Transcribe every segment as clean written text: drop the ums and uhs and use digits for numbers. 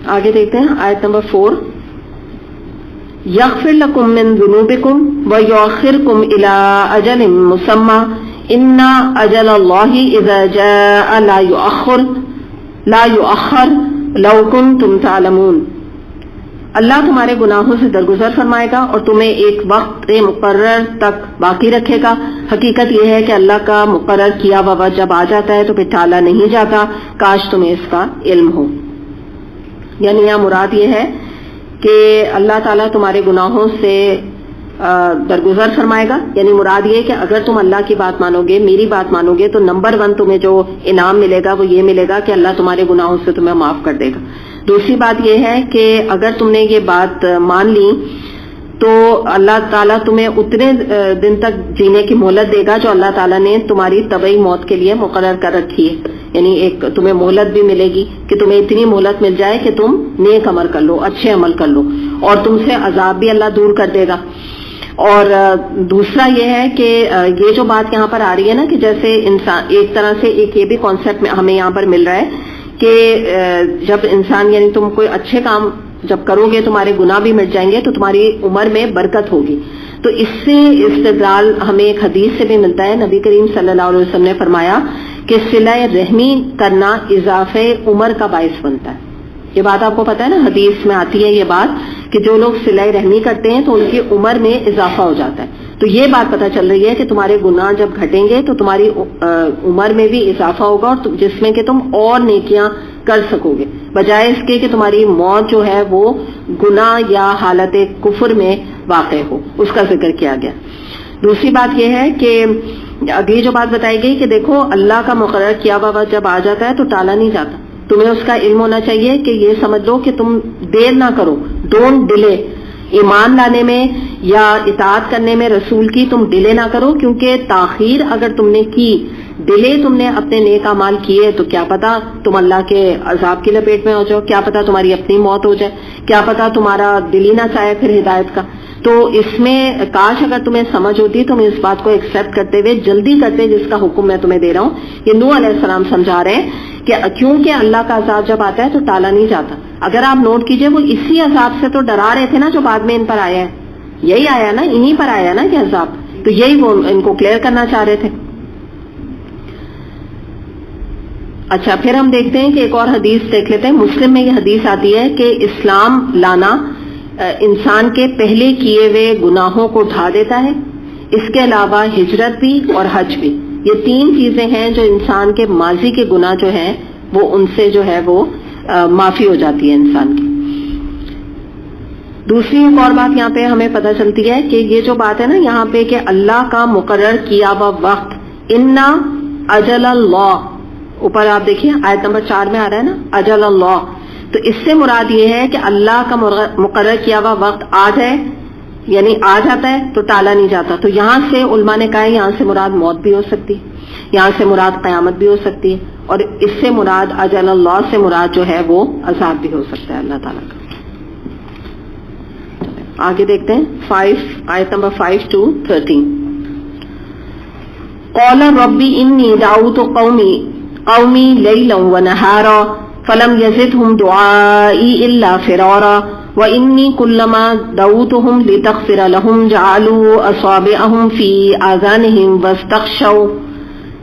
آگے دیکھتے ہیں آیت نمبر 4. یغفر لکم من ذنوبکم ویؤخرکم الی اجل مسمی ان اجل اللہ اذا جاء لا یؤخر لو کنتم تعلمون. اللہ تمہارے گناہوں سے درگزر فرمائے گا اور تمہیں ایک وقت مقرر تک باقی رکھے گا. حقیقت یہ ہے کہ اللہ کا مقرر کیا ہوا وقت جب آ جاتا ہے تو پھر ٹالا نہیں جاتا. کاش تمہیں اس کا علم ہو. یعنی یہاں مراد یہ ہے کہ اللہ تعالیٰ تمہارے گناہوں سے درگزر فرمائے گا. یعنی مراد یہ کہ اگر تم اللہ کی بات مانو گے، میری بات مانو گے، تو نمبر 1 تمہیں جو انعام ملے گا وہ یہ ملے گا کہ اللہ تمہارے گناہوں سے تمہیں معاف کر دے گا. دوسری بات یہ ہے کہ اگر تم نے یہ بات مان لی تو اللہ تعالیٰ تمہیں اتنے دن تک جینے کی مہلت دے گا جو اللہ تعالیٰ نے تمہاری طبعی موت کے لیے مقرر کر رکھی ہے. یعنی ایک تمہیں مہلت بھی ملے گی کہ تمہیں اتنی مہلت مل جائے کہ تم نیک عمل کر لو، اچھے عمل کر لو، اور تم سے عذاب بھی اللہ دور کر دے گا. اور دوسرا یہ ہے کہ یہ جو بات یہاں پر آ رہی ہے نا کہ جیسے انسان ایک طرح سے ایک یہ بھی کانسیپٹ ہمیں یہاں پر مل رہا ہے کہ جب انسان یعنی تم کوئی اچھے کام جب کرو گے تمہارے گناہ بھی مٹ جائیں گے تو تمہاری عمر میں برکت ہوگی. تو اس سے استدلال ہمیں ایک حدیث سے بھی ملتا ہے. نبی کریم صلی اللہ علیہ وسلم نے فرمایا کہ صلہ رحمی کرنا اضافہ عمر کا باعث بنتا ہے. یہ بات آپ کو پتا ہے نا، حدیث میں آتی ہے یہ بات کہ جو لوگ صلہ رحمی کرتے ہیں تو ان کی عمر میں اضافہ ہو جاتا ہے. تو یہ بات پتہ چل رہی ہے کہ تمہارے گناہ جب گھٹیں گے تو تمہاری عمر میں بھی اضافہ ہوگا اور جس میں کہ تم اور نیکیاں کر سکو گے، بجائے اس کے کہ تمہاری موت جو ہے وہ گناہ یا حالت کفر میں واقع ہو. اس کا ذکر کیا گیا. دوسری بات یہ ہے کہ اگلی جو بات بتائی گئی کہ دیکھو اللہ کا مقرر کیا ہوا وقت جب آ جاتا ہے تو ٹالا نہیں جاتا. تمہیں اس کا علم ہونا چاہیے کہ یہ سمجھ لو کہ تم دیر نہ کرو، ڈونٹ ڈیلے. ایمان لانے میں یا اطاعت کرنے میں رسول کی تم ڈیلے نہ کرو، کیونکہ تاخیر اگر تم نے کی، ڈیلے تم نے اپنے نیک اعمال کیے تو کیا پتا تم اللہ کے عذاب کی لپیٹ میں ہو جاؤ، کیا پتا تمہاری اپنی موت ہو جائے، کیا پتا تمہارا دل ہی نہ چاہے پھر ہدایت کا. تو اس میں کاش اگر تمہیں سمجھ ہوتی تم اس بات کو ایکسپٹ کرتے ہوئے جلدی کرتے جس کا حکم میں تمہیں دے رہا ہوں. یہ نوح علیہ السلام سمجھا رہے ہیں کہ کیونکہ اللہ کا عذاب جب آتا ہے تو ٹالا نہیں جاتا. اگر آپ نوٹ کیجئے وہ اسی عذاب سے تو ڈرا رہے تھے نا جو بعد میں ان پر آیا ہے. یہی آیا نا، انہی پر آیا نا کہ عذاب، تو یہی وہ ان کو کلیئر کرنا چاہ رہے تھے. اچھا پھر ہم دیکھتے ہیں کہ ایک اور حدیث دیکھ لیتے ہیں. مسلم میں یہ حدیث آتی ہے کہ اسلام لانا انسان کے پہلے کیے ہوئے گناہوں کو ڈھا دیتا ہے. اس کے علاوہ ہجرت بھی اور حج بھی، یہ 3 چیزیں ہیں جو انسان کے ماضی کے گناہ جو ہیں وہ ان سے جو ہے وہ معافی ہو جاتی ہے انسان کی. دوسری ایک اور بات یہاں پہ ہمیں پتہ چلتی ہے کہ یہ جو بات ہے نا یہاں پہ کہ اللہ کا مقرر کیا ہوا وقت، انا اجل اللہ، اوپر آپ دیکھیے آیت نمبر 4 میں آ رہا ہے نا اجل اللہ. تو اس سے مراد یہ ہے کہ اللہ کا مقرر کیا ہوا وقت آ جائے، یعنی آ جاتا ہے تو ٹالا نہیں جاتا. تو یہاں سے علماء نے کہا یہاں سے مراد موت بھی ہو سکتی ہے، یہاں سے مراد قیامت بھی ہو سکتی ہے، اور اس سے مراد اجل اللہ سے مراد جو ہے وہ عذاب بھی ہو سکتا ہے اللہ تعالیٰ کا. آگے دیکھتے ہیں 5 آیت نمبر 5 to 13. قال ربی انی دعوت قومی لیلا ونہارا فلم یزدہم دعائی الا فرارا وانی کلما دعوتہم لتغفر لہم جعلوا اصابعہم فی آذانہم واستغشوا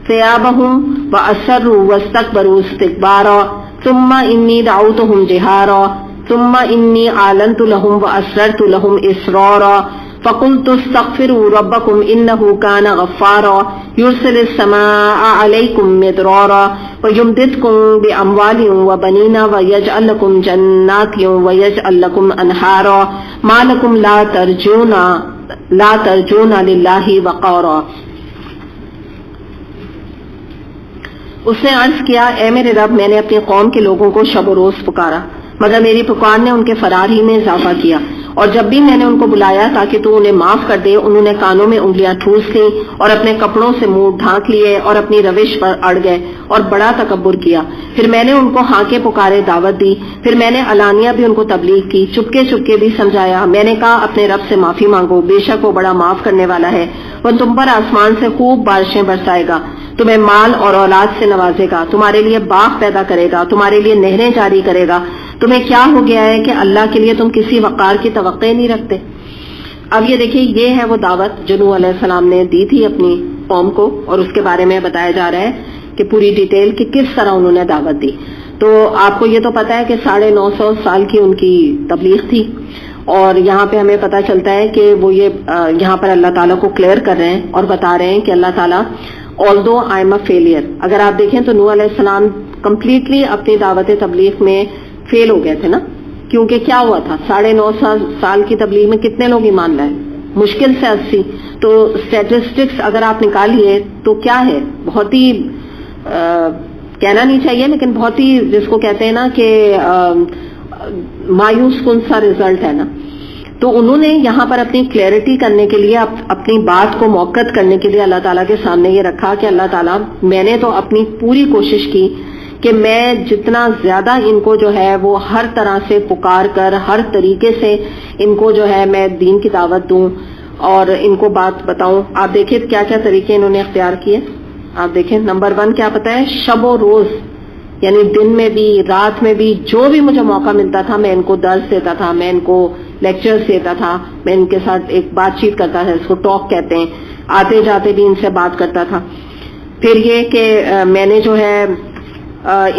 ثیابہم واسروا واستکبروا استکبارا ثم انی دعوتہم جہارا ثم انی اعلنت لهم واسررت لهم اسرارا فقلت استغفروا ربكم انه كان غفارا يرسل السماء عليكم مدرارا ويمددكم باموال وبنين ويجعل لكم جنات ويجعل لكم انهارا ما لكم لا ترجون لله وقارا. اس نے عرض کیا اے میرے رب میں نے اپنی قوم کے لوگوں کو شب و روز پکارا مگر میری پکار نے ان کے فرار ہی میں اضافہ کیا، اور جب بھی میں نے ان کو بلایا تاکہ تو انہیں معاف کر دے انہوں نے کانوں میں انگلیاں ٹھوس لیں اور اپنے کپڑوں سے منہ ڈھانک لیے اور اپنی روش پر اڑ گئے اور بڑا تکبر کیا. پھر میں نے ان کو ہانکے پکارے دعوت دی، پھر میں نے علانیہ بھی ان کو تبلیغ کی، چپکے چپکے بھی سمجھایا. میں نے کہا اپنے رب سے معافی مانگو، بے شک وہ بڑا معاف کرنے والا ہے، وہ تم پر آسمان سے خوب بارشیں برسائے گا، تمہیں مال اور اولاد سے نوازے گا، تمہارے لیے باغ پیدا کرے گا، تمہارے لیے نہریں جاری کرے گا، تمہیں کیا ہو گیا ہے کہ اللہ کے لیے تم کسی وقار کی توقع نہیں رکھتے؟ اب یہ دیکھیے، یہ ہے وہ دعوت جو نوح علیہ السلام نے دی تھی اپنی قوم کو، اور اس کے بارے میں بتایا جا رہا ہے کہ پوری ڈیٹیل کہ کس طرح انہوں نے دعوت دی. تو آپ کو یہ تو پتا ہے کہ 950 سال کی ان کی تبلیغ تھی، اور یہاں پہ ہمیں پتا چلتا ہے کہ وہ یہاں پر اللہ تعالیٰ کو کلیئر کر رہے ہیں اور بتا رہے ہیں کہ اللہ تعالیٰ although I am a failure. اگر آپ دیکھیں تو نوح علیہ السلام کمپلیٹلی اپنی دعوت تبلیغ میں فیل ہو گئے تھے نا، کیونکہ کیا ہوا تھا، 9.5 سال کی تبلیغ میں کتنے لوگ ایمان لائے؟ مشکل سے 80. تو اسٹیٹسٹکس اگر آپ نکالیے تو کیا ہے، بہت ہی کہنا نہیں چاہیے لیکن بہت ہی جس کو کہتے ہیں نا کہ مایوس کن سا رزلٹ ہے نا. تو انہوں نے یہاں پر اپنی کلیئرٹی کرنے کے لیے، اپنی بات کو موقت کرنے کے لیے اللہ تعالیٰ کے سامنے یہ رکھا کہ اللہ تعالیٰ، میں نے تو اپنی پوری کوشش کی کہ میں جتنا زیادہ ان کو جو ہے وہ ہر طرح سے پکار کر، ہر طریقے سے ان کو جو ہے میں دین کی دعوت دوں اور ان کو بات بتاؤں. آپ دیکھیں کیا کیا طریقے انہوں نے اختیار کیے. آپ دیکھیں نمبر 1 کیا پتا ہے، شب و روز، یعنی دن میں بھی رات میں بھی جو بھی مجھے موقع ملتا تھا میں ان کو درس دیتا تھا، میں ان کو لیکچرز دیتا تھا، میں ان کے ساتھ ایک بات چیت کرتا تھا، اس کو ٹاک کہتے ہیں، آتے جاتے بھی ان سے بات کرتا تھا. پھر یہ کہ میں نے جو ہے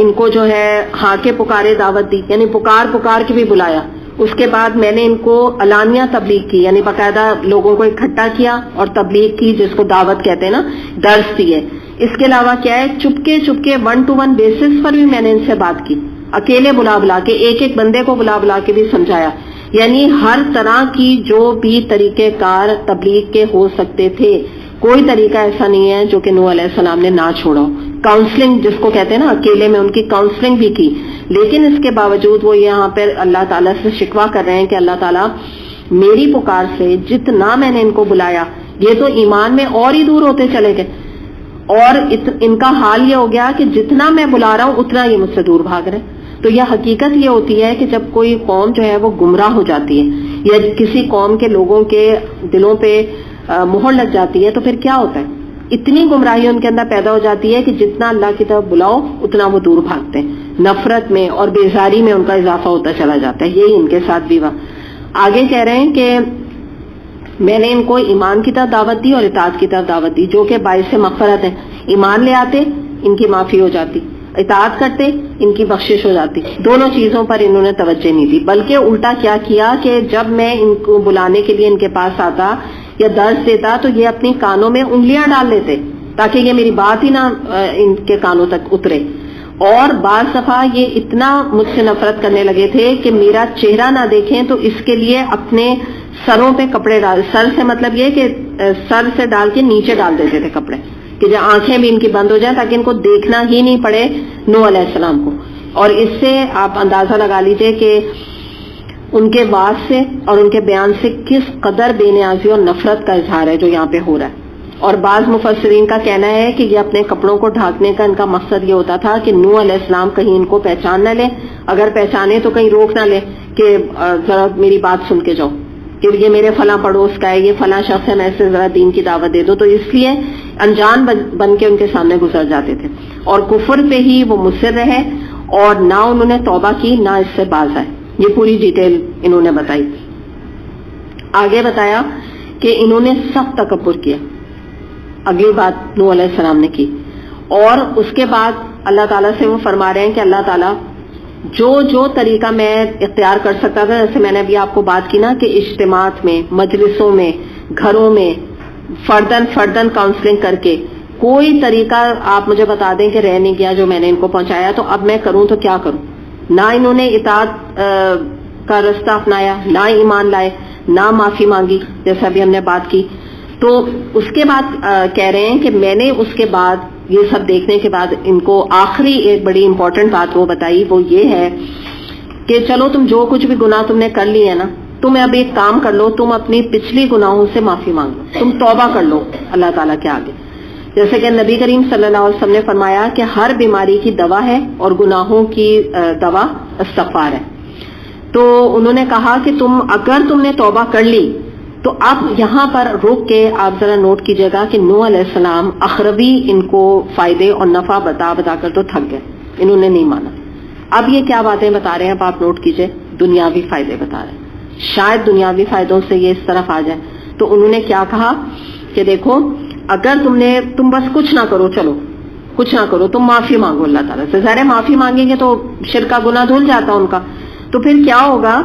ان کو جو ہے ہاں کے پکارے دعوت دی، یعنی پکار کے بھی بلایا. اس کے بعد میں نے ان کو علانیہ تبلیغ کی، یعنی باقاعدہ لوگوں کو اکٹھا کیا اور تبلیغ کی، جس کو دعوت کہتے ہیں نا، درس دیے. اس کے علاوہ کیا ہے، چپکے 1 to 1 بیسس پر بھی میں نے ان سے بات کی، اکیلے بلا کے، ایک بندے کو بلا کے بھی سمجھایا. یعنی ہر طرح کی جو بھی طریقہ کار تبلیغ کے ہو سکتے تھے، کوئی طریقہ ایسا نہیں ہے جو کہ نوح علیہ السلام نے نہ چھوڑا. کاؤنسلنگ جس کو کہتے ہیں نا، اکیلے میں ان کی کاؤنسلنگ بھی کی. لیکن اس کے باوجود وہ یہاں پر اللہ تعالیٰ سے شکوہ کر رہے ہیں کہ اللہ تعالیٰ میری پکار سے جتنا میں نے ان کو بلایا، یہ تو ایمان میں اور ہی دور ہوتے چلے گئے، اور ان کا حال یہ ہو گیا کہ جتنا میں بلا رہا ہوں اتنا یہ مجھ سے دور بھاگ رہے. تو یہ حقیقت یہ ہوتی ہے کہ جب کوئی قوم جو ہے وہ گمراہ ہو جاتی ہے، یا کسی قوم کے لوگوں کے دلوں پہ مہر لگ جاتی ہے، تو پھر کیا ہوتا ہے، اتنی گمراہی ان کے اندر پیدا ہو جاتی ہے کہ جتنا اللہ کی طرف بلاؤ اتنا وہ دور بھاگتے ہیں. نفرت میں اور بیزاری میں ان کا اضافہ ہوتا چلا جاتا ہے. یہی ان کے ساتھ بھی ہوا. آگے کہہ رہے ہیں کہ میں نے ان کو ایمان کی طرف دعوت دی اور اطاعت کی طرف دعوت دی، جو کہ باعث مغفرت ہے. ایمان لے آتے ان کی معافی ہو جاتی، اطاعت کرتے ان کی بخشش ہو جاتی. دونوں چیزوں پر انہوں نے توجہ نہیں دی، بلکہ الٹا کیا کیا کہ جب میں ان کو بلانے کے لیے ان کے پاس آتا یا درس دیتا تو یہ اپنی کانوں میں انگلیاں ڈال لیتے تاکہ یہ میری بات ہی نہ ان کے کانوں تک اترے. اور بعض دفعہ یہ اتنا مجھ سے نفرت کرنے لگے تھے کہ میرا چہرہ نہ دیکھیں تو اس کے لیے اپنے سروں پہ کپڑے ڈال، سر سے مطلب یہ کہ سر سے ڈال کے نیچے ڈال دیتے تھے کپڑے، کہ جو آنکھیں بھی ان کی بند ہو جائیں تاکہ ان کو دیکھنا ہی نہیں پڑے نوح علیہ السلام کو. اور اس سے آپ اندازہ لگا لیجئے کہ ان کے واز سے اور ان کے بیان سے کس قدر بے نیازی اور نفرت کا اظہار ہے جو یہاں پہ ہو رہا ہے. اور بعض مفسرین کا کہنا ہے کہ یہ اپنے کپڑوں کو ڈھانکنے کا ان کا مقصد یہ ہوتا تھا کہ نوح علیہ السلام کہیں ان کو پہچان نہ لے، اگر پہچانے تو کہیں روک نہ لے کہ ذرا میری بات سن کے جاؤ کہ یہ میرے فلاں پڑوس کا ہے، یہ فلاں شخص ہے، میں اسے ذرا دین کی دعوت دے دو. تو اس لیے انجان بن کے ان کے سامنے گزر جاتے تھے اور کفر پہ ہی وہ مصر رہے اور نہ انہوں نے توبہ کی نہ اس سے باز آئے. یہ پوری ڈیٹیل انہوں نے بتائی. آگے بتایا کہ انہوں نے سخت تکبر کیا. اگلی بات نوح علیہ السلام نے کی، اور اس کے بعد اللہ تعالیٰ سے وہ فرما رہے ہیں کہ اللہ تعالیٰ جو طریقہ میں اختیار کر سکتا تھا، جیسے میں نے ابھی آپ کو بات کی نا کہ اجتماعات میں، مجلسوں میں، گھروں میں فردن کاؤنسلنگ کر کے کوئی طریقہ آپ مجھے بتا دیں کہ رہ نہیں گیا جو میں نے ان کو پہنچایا، تو اب میں کروں تو کیا کروں. نہ انہوں نے اطاعت کا رستہ اپنایا، نہ ایمان لائے، نہ معافی مانگی جیسا ابھی ہم نے بات کی. تو اس کے بعد کہہ رہے ہیں کہ میں نے اس کے بعد یہ سب دیکھنے کے بعد ان کو آخری ایک بڑی امپورٹنٹ بات وہ بتائی، وہ یہ ہے کہ چلو تم جو کچھ بھی گناہ تم نے کر لی ہے نا، تم اب ایک کام کر لو، تم اپنی پچھلی گناہوں سے معافی مانگو، تم توبہ کر لو اللہ تعالیٰ کے آگے. جیسے کہ نبی کریم صلی اللہ علیہ وسلم نے فرمایا کہ ہر بیماری کی دوا ہے اور گناہوں کی دوا استغفار ہے. تو انہوں نے کہا کہ اگر تم نے توبہ کر لی تو اب یہاں پر رک کے آپ ذرا نوٹ کیجئے گا کہ نوح علیہ السلام اخروی ان کو فائدے اور نفع بتا بتا کر تو تھک گئے، انہوں نے نہیں مانا. اب یہ کیا باتیں بتا رہے ہیں، اب آپ نوٹ کیجئے، دنیاوی فائدے بتا رہے ہیں. شاید دنیاوی فائدوں سے یہ اس طرف آ جائے. تو انہوں نے کیا کہا کہ دیکھو اگر تم بس کچھ نہ کرو، چلو کچھ نہ کرو، تم معافی مانگو اللہ تعالیٰ سے. ظاہر معافی مانگیں گے تو شرک کا گناہ دھل جاتا ان کا. تو پھر کیا ہوگا،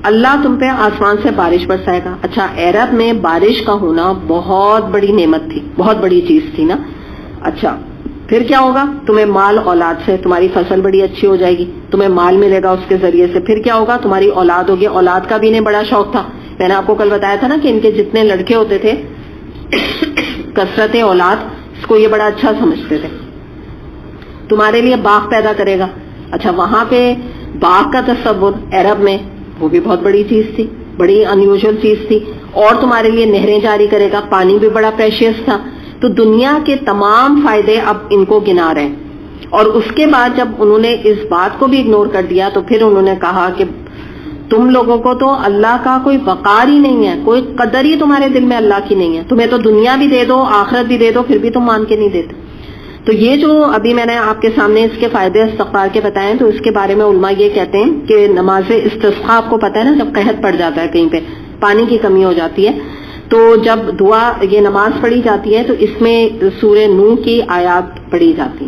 اللہ تم پہ آسمان سے بارش برسائے گا. اچھا، عرب میں بارش کا ہونا بہت بڑی نعمت تھی، بہت بڑی چیز تھی نا. اچھا پھر کیا ہوگا، تمہیں مال اولاد سے، تمہاری فصل بڑی اچھی ہو جائے گی، تمہیں مال ملے گا اس کے ذریعے سے. پھر کیا ہوگا، تمہاری اولاد ہوگی. اولاد کا بھی انہیں بڑا شوق تھا. میں نے آپ کو کل بتایا تھا نا کہ ان کے جتنے لڑکے ہوتے تھے کثرت اولاد اس کو یہ بڑا اچھا سمجھتے تھے. تمہارے لیے باغ پیدا کرے گا. اچھا وہاں پہ باغ کا تصور عرب میں وہ بھی بہت بڑی چیز تھی، بڑی انیوژل چیز تھی. اور تمہارے لیے نہریں جاری کرے گا، پانی بھی بڑا پریشیس تھا. تو دنیا کے تمام فائدے اب ان کو گنا رہے ہیں. اور اس کے بعد جب انہوں نے اس بات کو بھی اگنور کر دیا تو پھر انہوں نے کہا کہ تم لوگوں کو تو اللہ کا کوئی وقار ہی نہیں ہے، کوئی قدر ہی تمہارے دل میں اللہ کی نہیں ہے. تمہیں تو دنیا بھی دے دو، آخرت بھی دے دو، پھر بھی تم مان کے نہیں دیتے. تو یہ جو ابھی میں نے آپ کے سامنے اس کے فائدے استغفار کے بتائے ہیں، تو اس کے بارے میں علماء یہ کہتے ہیں کہ نماز استسقاء آپ کو پتہ ہے نا، جب قحط پڑ جاتا ہے کہیں پہ، پانی کی کمی ہو جاتی ہے، تو جب دعا یہ نماز پڑھی جاتی ہے تو اس میں سورہ نوح کی آیات پڑھی جاتی.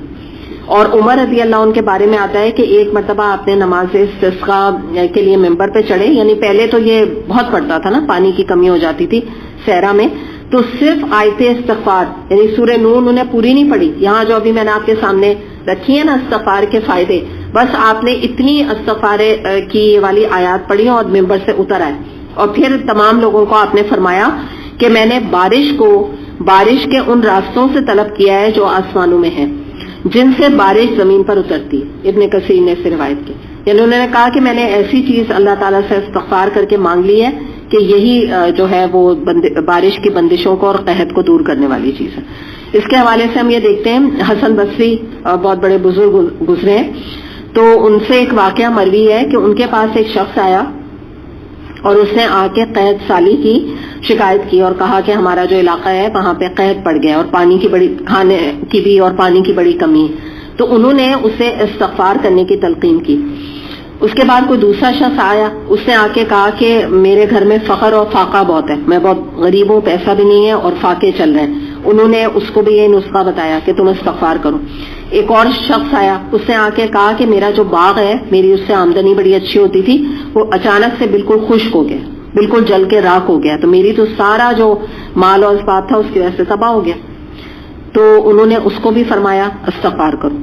اور عمر رضی اللہ عنہ کے بارے میں آتا ہے کہ ایک مرتبہ آپ نے نماز استسقاء کے لیے ممبر پہ چڑھے، یعنی پہلے تو یہ بہت پڑتا تھا نا، پانی کی کمی ہو جاتی تھی صحرا میں، تو صرف آیت استغفار یعنی سورہ نوح انہوں نے پوری نہیں پڑھی. یہاں جو ابھی میں نے آپ کے سامنے رکھی ہے نا استغفار کے فائدے، بس آپ نے اتنی استغفار کی والی آیات پڑھی اور ممبر سے اتر آئے. اور پھر تمام لوگوں کو آپ نے فرمایا کہ میں نے بارش کے ان راستوں سے طلب کیا ہے جو آسمانوں میں ہیں، جن سے بارش زمین پر اترتی ہے. ابن کثیر نے اس روایت کی، یعنی انہوں نے کہا کہ میں نے ایسی چیز اللہ تعالیٰ سے استغفار کر کے مانگ لی ہے کہ یہی جو ہے وہ بارش کی بندشوں کو اور قحط کو دور کرنے والی چیز ہے. اس کے حوالے سے ہم یہ دیکھتے ہیں حسن بصری بہت بڑے بزرگ گزرے ہیں، تو ان سے ایک واقعہ مروی ہے کہ ان کے پاس ایک شخص آیا اور اس نے آ کے قحط سالی کی شکایت کی اور کہا کہ ہمارا جو علاقہ ہے وہاں پہ قحط پڑ گیا اور پانی کی بڑی، کھانے کی بھی اور پانی کی بڑی کمی. تو انہوں نے اسے استغفار کرنے کی تلقین کی. اس کے بعد کوئی دوسرا شخص آیا، اس نے آ کے کہا کہ میرے گھر میں فقر اور فاقہ بہت ہے، میں بہت غریب ہوں، پیسہ بھی نہیں ہے اور فاقے چل رہے ہیں. انہوں نے اس کو بھی یہ نسخہ بتایا کہ تم استغفار کرو. ایک اور شخص آیا، اس نے آ کے کہا کہ میرا جو باغ ہے، میری اس سے آمدنی بڑی اچھی ہوتی تھی، وہ اچانک سے بالکل خشک ہو گیا، بالکل جل کے راکھ ہو گیا، تو میری تو سارا جو مال اور اسباب تھا اس کی وجہ سے تباہ ہو گیا. تو انہوں نے اس کو بھی فرمایا استغفار کرو.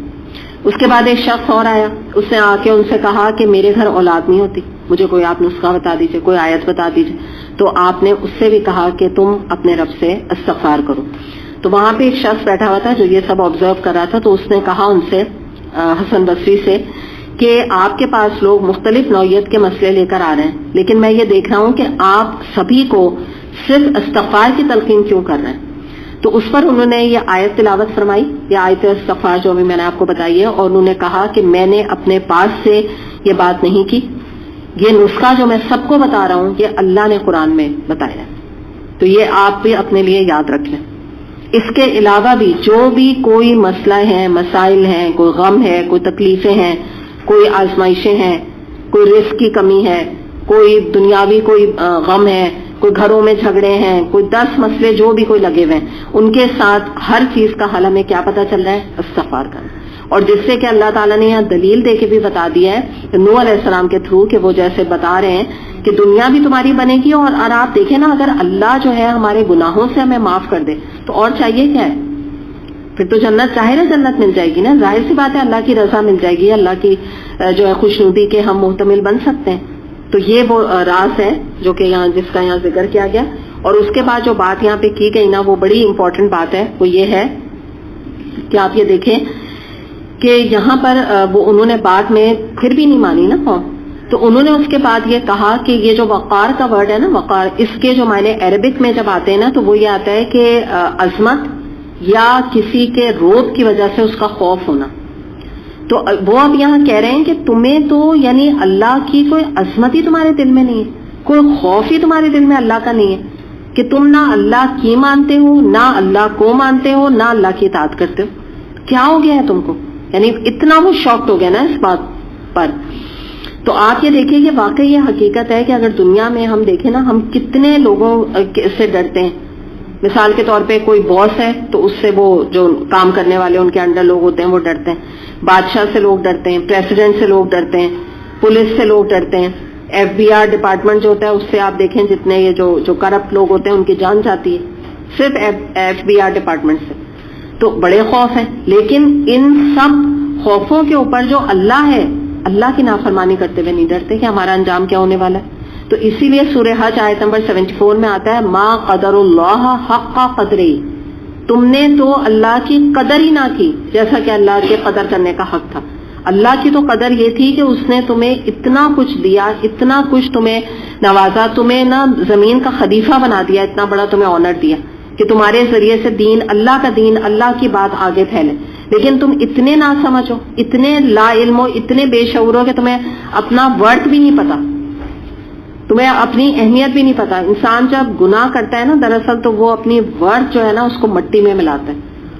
اس کے بعد ایک شخص اور آیا، اس نے آ کے ان سے کہا کہ میرے گھر اولاد نہیں ہوتی، مجھے کوئی آپ نسخہ بتا دیجئے، کوئی آیت بتا دیجئے. تو آپ نے اس سے بھی کہا کہ تم اپنے رب سے استغفار کرو. تو وہاں پہ ایک شخص بیٹھا ہوا تھا جو یہ سب آبزرو کر رہا تھا، تو اس نے کہا ان سے، حسن بصری سے، کہ آپ کے پاس لوگ مختلف نوعیت کے مسئلے لے کر آ رہے ہیں، لیکن میں یہ دیکھ رہا ہوں کہ آپ سبھی کو صرف استغفار کی تلقین کیوں کر رہے ہیں. تو اس پر انہوں نے یہ آیت تلاوت فرمائی، یہ آیت استغفار جو ابھی میں نے آپ کو بتائی ہے، اور انہوں نے کہا کہ میں نے اپنے پاس سے یہ بات نہیں کی، یہ نسخہ جو میں سب کو بتا رہا ہوں یہ اللہ نے قرآن میں بتایا ہے. تو یہ آپ بھی اپنے لیے یاد رکھ لیں. اس کے علاوہ بھی جو بھی کوئی مسئلہ ہے، مسائل ہیں، کوئی غم ہے، کوئی تکلیفیں ہیں، کوئی آزمائشیں ہیں، کوئی رزق کی کمی ہے، کوئی دنیاوی کوئی غم ہے، کوئی گھروں میں جھگڑے ہیں، کوئی 10 مسئلے جو بھی کوئی لگے ہوئے ہیں، ان کے ساتھ ہر چیز کا حل ہمیں کیا پتہ چل رہا ہے؟ استغفار کرنا. اور جس سے کہ اللہ تعالیٰ نے یہاں دلیل دے کے بھی بتا دیا ہے نوح علیہ السلام کے تھرو، کہ وہ جیسے بتا رہے ہیں کہ دنیا بھی تمہاری بنے گی، اور آپ دیکھیں نا، اگر اللہ جو ہے ہمارے گناہوں سے ہمیں معاف کر دے تو اور چاہیے کیا ہے؟ پھر تو جنت، ظاہر ہے جنت مل جائے گی نا، ظاہر سی بات ہے اللہ کی رضا مل جائے گی، اللہ کی جو ہے خوشنودی کے ہم محتمل بن سکتے ہیں. تو یہ وہ راز ہے جو کہ یہاں جس کا یہاں ذکر کیا گیا. اور اس کے بعد جو بات یہاں پہ کی گئی نا، وہ بڑی امپورٹنٹ بات ہے. وہ یہ ہے کہ آپ یہ دیکھیں کہ یہاں پر وہ انہوں نے بعد میں پھر بھی نہیں مانی نا قوم، تو انہوں نے اس کے بعد یہ کہا کہ یہ جو وقار کا ورڈ ہے نا، وقار، اس کے جو معنی عربک میں جب آتے ہیں نا، تو وہ یہ آتا ہے کہ عظمت یا کسی کے روب کی وجہ سے اس کا خوف ہونا. تو وہ اب یہاں کہہ رہے ہیں کہ تمہیں تو یعنی اللہ کی کوئی عظمت ہی تمہارے دل میں نہیں ہے، کوئی خوف ہی تمہارے دل میں اللہ کا نہیں ہے، کہ تم نہ اللہ کی مانتے ہو، نہ اللہ کو مانتے ہو، نہ اللہ کی اطاعت کرتے ہو. کیا ہو گیا ہے تم کو؟ یعنی اتنا وہ شاکڈ ہو گیا نا اس بات پر. تو آپ یہ دیکھیں کہ واقعی یہ حقیقت ہے کہ اگر دنیا میں ہم دیکھیں نا، ہم کتنے لوگوں سے ڈرتے ہیں. مثال کے طور پہ کوئی باس ہے تو اس سے وہ جو کام کرنے والے ان کے انڈر لوگ ہوتے ہیں وہ ڈرتے ہیں. بادشاہ سے لوگ ڈرتے ہیں، پریزیڈنٹ سے لوگ ڈرتے ہیں، پولیس سے لوگ ڈرتے ہیں، FBI ڈپارٹمنٹ جو ہوتا ہے اس سے آپ دیکھیں جتنے یہ جو کرپٹ لوگ ہوتے ہیں ان کی جان جاتی ہے صرف FBI ڈپارٹمنٹ سے. تو بڑے خوف ہیں. لیکن ان سب خوفوں کے اوپر جو اللہ ہے، اللہ کی نافرمانی کرتے ہوئے نہیں ڈرتے کہ ہمارا انجام کیا ہونے والا ہے. تو اسی لیے سورہ حج آیت نمبر 74 میں آتا ہے ما قدر اللہ حق قدرہ، تم نے تو اللہ کی قدر ہی نہ کی جیسا کہ اللہ کے قدر کرنے کا حق تھا. اللہ کی تو قدر یہ تھی کہ اس نے تمہیں اتنا کچھ دیا، اتنا کچھ تمہیں نوازا، تمہیں نہ زمین کا خلیفہ بنا دیا، اتنا بڑا تمہیں آنر دیا کہ تمہارے ذریعے سے دین، اللہ کی بات آگے پھیلے. لیکن تم اتنے نہ سمجھو، اتنے لا علم ہو، اتنے بے شعور ہو کہ تمہیں اپنا ورتھ بھی نہیں پتا، تمہیں اپنی اہمیت بھی نہیں پتا. انسان جب گناہ کرتا ہے نا دراصل تو وہ اپنی ورتھ جو ہے نا اس کو مٹی میں ملاتا ہے.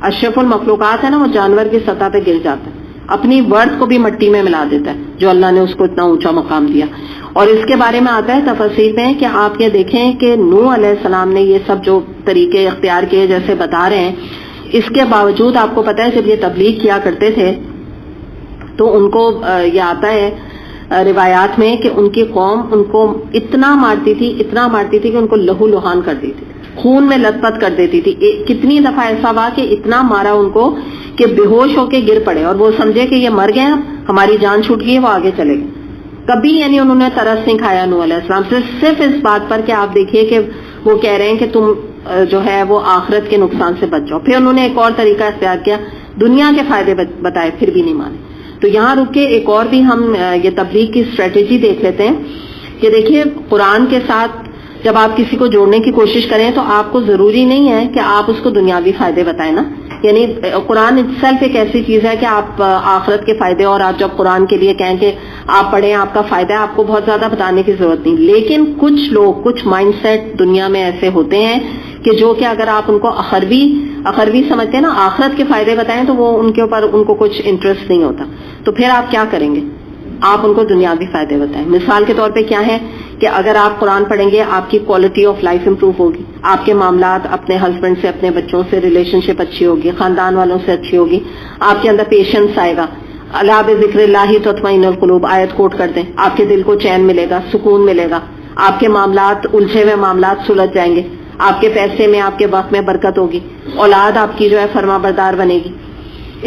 اشرف المخلوقات ہے نا وہ جانور کی سطح پہ گر جاتا ہے، اپنی ورتھ کو بھی مٹی میں ملا دیتا ہے جو اللہ نے اس کو اتنا اونچا مقام دیا. اور اس کے بارے میں آتا ہے تفسیر میں کہ آپ یہ دیکھیں کہ نوح علیہ السلام نے یہ سب جو طریقے اختیار کیے جیسے بتا رہے ہیں، اس کے باوجود آپ کو پتا ہے جب یہ تبلیغ کیا کرتے تھے تو ان کو یہ آتا ہے روایات میں کہ ان کی قوم ان کو اتنا مارتی تھی کہ ان کو لہو لہان کر دیتی تھی، خون میں لت پت کر دیتی تھی. کتنی دفعہ ایسا ہوا کہ اتنا مارا ان کو کہ بے ہوش ہو کے گر پڑے اور وہ سمجھے کہ یہ مر گئے، ہماری جان چھوٹ گئی، وہ آگے چلے گئے. کبھی یعنی انہوں نے ترس نہیں کھایا نوح علیہ السلام سے، صرف اس بات پر کہ آپ دیکھیے کہ وہ کہہ رہے ہیں کہ تم جو ہے وہ آخرت کے نقصان سے بچ جاؤ. پھر انہوں نے ایک اور طریقہ اختیار کیا، دنیا کے فائدے بتائے، پھر بھی نہیں مانے. تو یہاں رک کے ایک اور بھی ہم یہ تبلیغ کی اسٹریٹجی دیکھ لیتے ہیں کہ دیکھیے قرآن کے ساتھ جب آپ کسی کو جوڑنے کی کوشش کریں تو آپ کو ضروری نہیں ہے کہ آپ اس کو دنیاوی فائدے بتائیں نا. یعنی قرآن اٹسیلف ایک ایسی چیز ہے کہ آپ آخرت کے فائدے، اور آپ جب قرآن کے لیے کہیں کہ آپ پڑھیں آپ کا فائدہ ہے، آپ کو بہت زیادہ بتانے کی ضرورت نہیں. لیکن کچھ لوگ، کچھ مائنڈ سیٹ دنیا میں ایسے ہوتے ہیں کہ جو کہ اگر آپ ان کو اخروی سمجھتے ہیں نا، آخرت کے فائدے بتائیں تو وہ ان کے اوپر ان کو کچھ انٹرسٹ نہیں ہوتا. تو پھر آپ کیا کریں گے؟ آپ ان کو دنیاوی فائدے بتائیں. مثال کے طور پہ کیا ہے کہ اگر آپ قرآن پڑھیں گے آپ کی کوالٹی آف لائف امپروو ہوگی، آپ کے معاملات اپنے ہسبینڈ سے، اپنے بچوں سے ریلیشن شپ اچھی ہوگی، خاندان والوں سے اچھی ہوگی، آپ کے اندر پیشنس آئے گا. الا بذکر اللہ تطمئن القلوب آیت کوٹ کر دیں، آپ کے دل کو چین ملے گا، سکون ملے گا، آپ کے معاملات، الجھے ہوئے معاملات سلجھ جائیں گے، آپ کے پیسے میں، آپ کے وقت میں برکت ہوگی، اولاد آپ کی جو ہے فرما بردار بنے گی.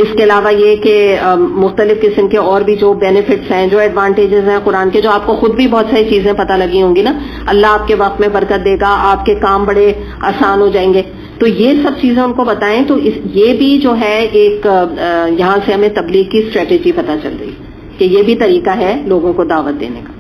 اس کے علاوہ یہ کہ مختلف قسم کے اور بھی جو بینیفٹس ہیں، جو ایڈوانٹیجز ہیں قرآن کے، جو آپ کو خود بھی بہت ساری چیزیں پتہ لگی ہوں گی نا. اللہ آپ کے وقت میں برکت دے گا، آپ کے کام بڑے آسان ہو جائیں گے. تو یہ سب چیزیں ان کو بتائیں. تو یہ بھی جو ہے ایک یہاں سے ہمیں تبلیغ کی اسٹریٹجی پتہ چل رہی کہ یہ بھی طریقہ ہے لوگوں کو دعوت دینے کا.